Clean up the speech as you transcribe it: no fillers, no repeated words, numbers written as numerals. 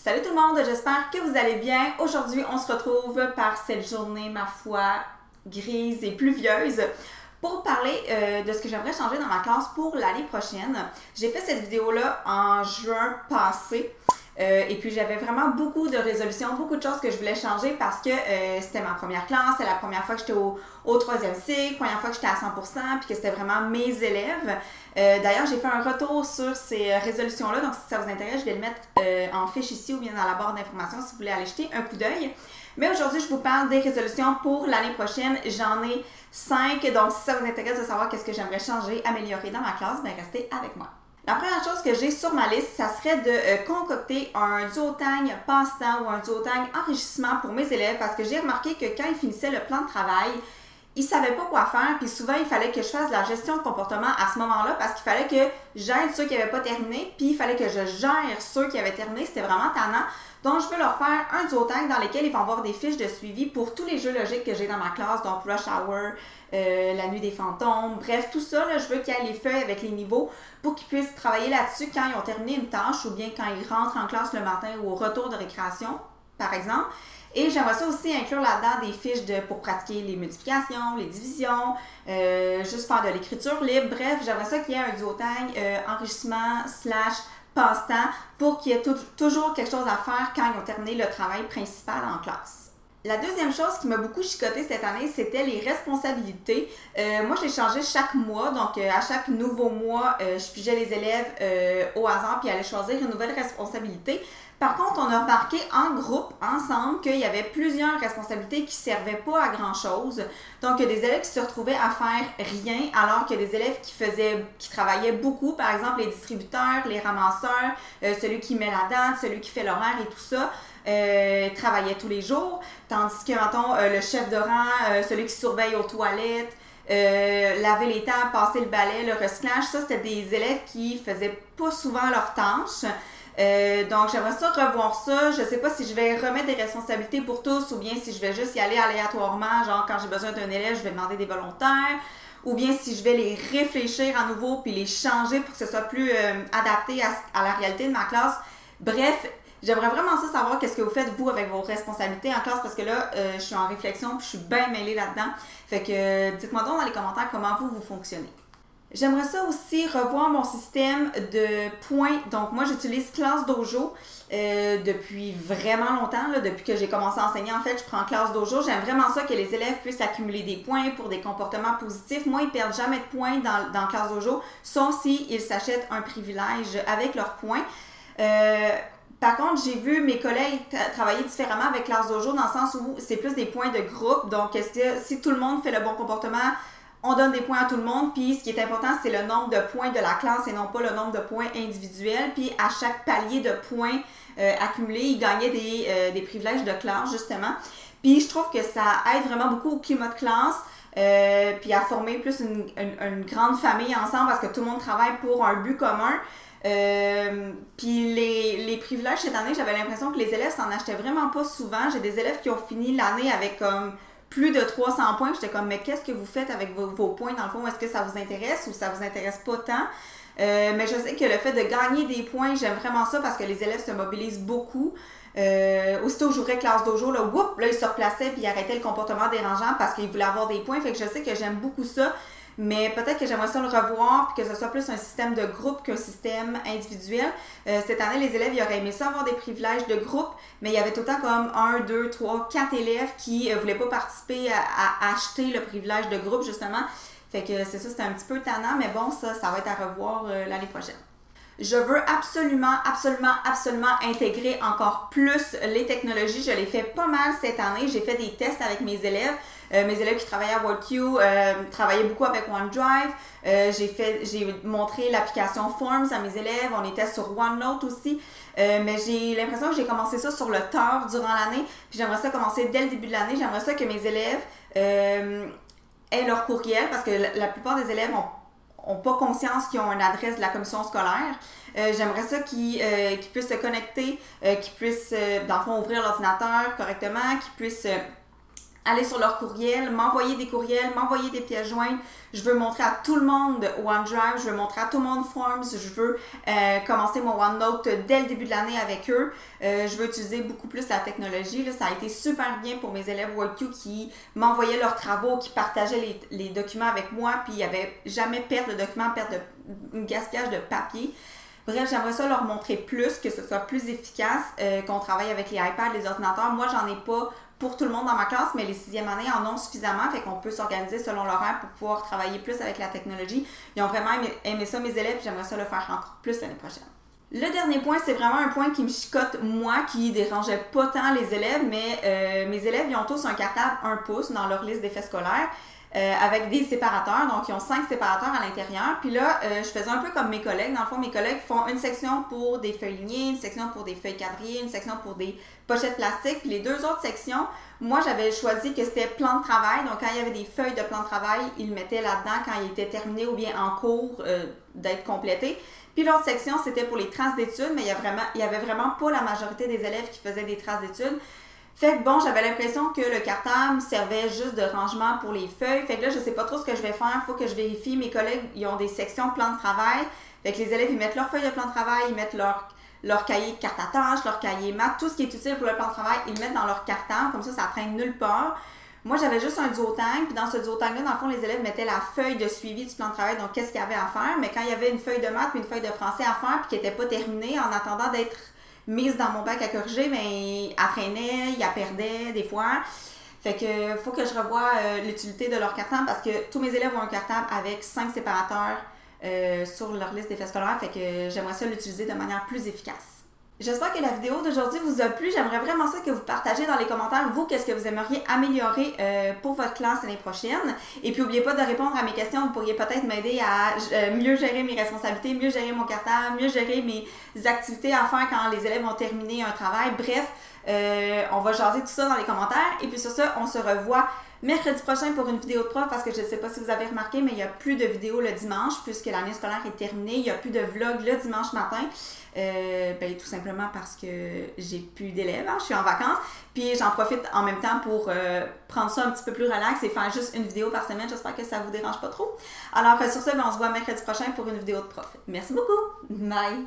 Salut tout le monde, j'espère que vous allez bien. Aujourd'hui, on se retrouve par cette journée, ma foi, grise et pluvieuse pour parler de ce que j'aimerais changer dans ma classe pour l'année prochaine. J'ai fait cette vidéo-là en juin passé. Et puis j'avais vraiment beaucoup de résolutions, beaucoup de choses que je voulais changer parce que c'était ma première classe, c'est la première fois que j'étais au troisième cycle, première fois que j'étais à 100%, puis que c'était vraiment mes élèves. D'ailleurs, j'ai fait un retour sur ces résolutions-là, donc si ça vous intéresse, je vais le mettre en fiche ici ou bien dans la barre d'informations si vous voulez aller jeter un coup d'œil. Mais aujourd'hui, je vous parle des résolutions pour l'année prochaine. J'en ai 5, donc si ça vous intéresse de savoir qu'est-ce que j'aimerais changer, améliorer dans ma classe, bien restez avec moi. La première chose que j'ai sur ma liste, ça serait de concocter un duotang passe-temps ou un duotang enrichissement pour mes élèves parce que j'ai remarqué que quand ils finissaient le plan de travail, ils ne savaient pas quoi faire, puis souvent il fallait que je fasse de la gestion de comportement à ce moment-là parce qu'il fallait que j'aide ceux qui n'avaient pas terminé, puis il fallait que je gère ceux qui avaient terminé, c'était vraiment tannant. Donc, je veux leur faire un duotang dans lequel ils vont avoir des fiches de suivi pour tous les jeux logiques que j'ai dans ma classe, donc Rush Hour, La Nuit des Fantômes, bref, tout ça, là, je veux qu'il y ait les feuilles avec les niveaux pour qu'ils puissent travailler là-dessus quand ils ont terminé une tâche ou bien quand ils rentrent en classe le matin ou au retour de récréation, par exemple. Et j'aimerais ça aussi inclure là-dedans des fiches pour pratiquer les multiplications, les divisions, juste faire de l'écriture libre. Bref, j'aimerais ça qu'il y ait un duotang enrichissement / passe-temps pour qu'il y ait toujours quelque chose à faire quand ils ont terminé le travail principal en classe. La deuxième chose qui m'a beaucoup chicoté cette année, c'était les responsabilités. Moi, je les changeais chaque mois, donc à chaque nouveau mois, je pigeais les élèves au hasard puis allaient choisir une nouvelle responsabilité. Par contre, on a remarqué en groupe, ensemble, qu'il y avait plusieurs responsabilités qui ne servaient pas à grand-chose. Donc, il y a des élèves qui se retrouvaient à faire rien, alors qu'il y a des élèves qui travaillaient beaucoup, par exemple les distributeurs, les ramasseurs, celui qui met la date, celui qui fait l'horaire et tout ça. Travaillaient tous les jours, tandis que, mettons, le chef de rang, celui qui surveille aux toilettes, laver les tables, passer le balai, le recyclage, ça, c'était des élèves qui faisaient pas souvent leurs tâches. Donc, j'aimerais ça revoir ça. Je sais pas si je vais remettre des responsabilités pour tous ou bien si je vais juste y aller aléatoirement, genre quand j'ai besoin d'un élève, je vais demander des volontaires, ou bien si je vais les réfléchir à nouveau puis les changer pour que ce soit plus adapté à la réalité de ma classe. Bref, j'aimerais vraiment ça savoir qu'est-ce que vous faites vous avec vos responsabilités en classe parce que là, je suis en réflexion puis je suis bien mêlée là-dedans. Fait que dites-moi donc dans les commentaires comment vous fonctionnez. J'aimerais ça aussi revoir mon système de points. Donc, moi, j'utilise Classe Dojo depuis vraiment longtemps. Là, depuis que j'ai commencé à enseigner, en fait, je prends Classe Dojo. J'aime vraiment ça que les élèves puissent accumuler des points pour des comportements positifs. Moi, ils ne perdent jamais de points dans Classe Dojo, sauf s'ils s'achètent un privilège avec leurs points. Par contre, j'ai vu mes collègues travailler différemment avec Classe Dojo dans le sens où c'est plus des points de groupe. Donc, si tout le monde fait le bon comportement, on donne des points à tout le monde, puis ce qui est important, c'est le nombre de points de la classe et non pas le nombre de points individuels. Puis à chaque palier de points accumulés, ils gagnaient des privilèges de classe, justement. Puis je trouve que ça aide vraiment beaucoup au climat de classe, puis à former plus une grande famille ensemble parce que tout le monde travaille pour un but commun. Puis les privilèges cette année, j'avais l'impression que les élèves s'en achetaient vraiment pas souvent. J'ai des élèves qui ont fini l'année avec comme plus de 300 points. J'étais comme, mais qu'est-ce que vous faites avec vos points dans le fond? Est-ce que ça vous intéresse ou ça vous intéresse pas tant? Mais je sais que le fait de gagner des points, j'aime vraiment ça parce que les élèves se mobilisent beaucoup. Aussitôt j'ouvrais Classe Dojo, là, ils se replaçaient puis ils arrêtaient le comportement dérangeant parce qu'ils voulaient avoir des points. Fait que je sais que j'aime beaucoup ça. Mais peut-être que j'aimerais ça le revoir puis que ce soit plus un système de groupe qu'un système individuel. Cette année, les élèves, ils auraient aimé ça avoir des privilèges de groupe, mais il y avait tout le temps comme 1, 2, 3, 4 élèves qui ne voulaient pas participer à acheter le privilège de groupe, justement. Fait que c'est ça, c'était un petit peu tannant, mais bon, ça va être à revoir l'année prochaine. Je veux absolument intégrer encore plus les technologies. Je l'ai fait pas mal cette année. J'ai fait des tests avec mes élèves. Mes élèves qui travaillaient à WorldQ travaillaient beaucoup avec OneDrive. J'ai montré l'application Forms à mes élèves. On était sur OneNote aussi. Mais j'ai l'impression que j'ai commencé ça sur le tard durant l'année. Puis j'aimerais ça commencer dès le début de l'année. J'aimerais ça que mes élèves aient leur courriel parce que la plupart des élèves n'ont pas conscience qu'ils ont une adresse de la commission scolaire. J'aimerais ça qu'ils puissent se connecter, qu'ils puissent, dans le fond, ouvrir l'ordinateur correctement, qu'ils puissent aller sur leur courriel, m'envoyer des courriels, m'envoyer des pièces jointes. Je veux montrer à tout le monde OneDrive, je veux montrer à tout le monde Forms, je veux commencer mon OneNote dès le début de l'année avec eux. Je veux utiliser beaucoup plus la technologie. Là, ça a été super bien pour mes élèves WorkQ qui m'envoyaient leurs travaux, qui partageaient les documents avec moi, puis il n'y avait jamais perte de documents, gaspillage de papier. Bref, j'aimerais ça leur montrer plus, que ce soit plus efficace, qu'on travaille avec les iPads, les ordinateurs. Moi, j'en ai pas pour tout le monde dans ma classe, mais les 6e années en ont suffisamment, fait qu'on peut s'organiser selon l'horaire pour pouvoir travailler plus avec la technologie. Ils ont vraiment aimé ça, mes élèves, puis j'aimerais ça le faire encore plus l'année prochaine. Le dernier point, c'est vraiment un point qui me chicote, moi, qui dérangeait pas tant les élèves, mais mes élèves, ils ont tous un cartable 1 pouce dans leur liste d'effets scolaires. Avec des séparateurs, donc ils ont 5 séparateurs à l'intérieur. Puis là, je faisais un peu comme mes collègues. Dans le fond, mes collègues font une section pour des feuilles lignées, une section pour des feuilles quadrillées, une section pour des pochettes plastiques. Puis les 2 autres sections, moi, j'avais choisi que c'était plan de travail. Donc, quand il y avait des feuilles de plan de travail, ils le mettaient là-dedans quand il était terminé ou bien en cours d'être complété. Puis l'autre section, c'était pour les traces d'études, mais il y avait vraiment pas la majorité des élèves qui faisaient des traces d'études. Fait que bon, j'avais l'impression que le cartable servait juste de rangement pour les feuilles. Fait que là, je sais pas trop ce que je vais faire. Faut que je vérifie. Mes collègues, ils ont des sections plan de travail. Fait que les élèves, ils mettent leurs feuilles de plan de travail, ils mettent leur cahier de carte à tâches, leur cahier maths, tout ce qui est utile pour le plan de travail, ils le mettent dans leur cartable. Comme ça traîne nulle part. Moi, j'avais juste un duotang. Puis dans ce duotang-là, dans le fond, les élèves mettaient la feuille de suivi du plan de travail. Donc, qu'est-ce qu'il y avait à faire. Mais quand il y avait une feuille de maths puis une feuille de français à faire puis qui n'était pas terminée en attendant d'être mise dans mon bac à corriger, mais elle traînait, elle perdait des fois. Fait que faut que je revoie l'utilité de leur cartable parce que tous mes élèves ont un cartable avec 5 séparateurs sur leur liste d'effets scolaires. Fait que j'aimerais ça l'utiliser de manière plus efficace. J'espère que la vidéo d'aujourd'hui vous a plu. J'aimerais vraiment ça que vous partagez dans les commentaires, vous, qu'est-ce que vous aimeriez améliorer pour votre classe l'année prochaine. Et puis, n'oubliez pas de répondre à mes questions. Vous pourriez peut-être m'aider à mieux gérer mes responsabilités, mieux gérer mon cartable, mieux gérer mes activités à faire quand les élèves ont terminé un travail. Bref, on va jaser tout ça dans les commentaires. Et puis sur ça, on se revoit mercredi prochain pour une vidéo de prof parce que je ne sais pas si vous avez remarqué, mais il n'y a plus de vidéos le dimanche puisque l'année scolaire est terminée. Il n'y a plus de vlog le dimanche matin. Tout simplement parce que j'ai plus d'élèves, hein, je suis en vacances. Puis j'en profite en même temps pour prendre ça un petit peu plus relax et faire juste une vidéo par semaine. J'espère que ça vous dérange pas trop. Alors sur ça, on se voit mercredi prochain pour une vidéo de prof. Merci beaucoup. Bye!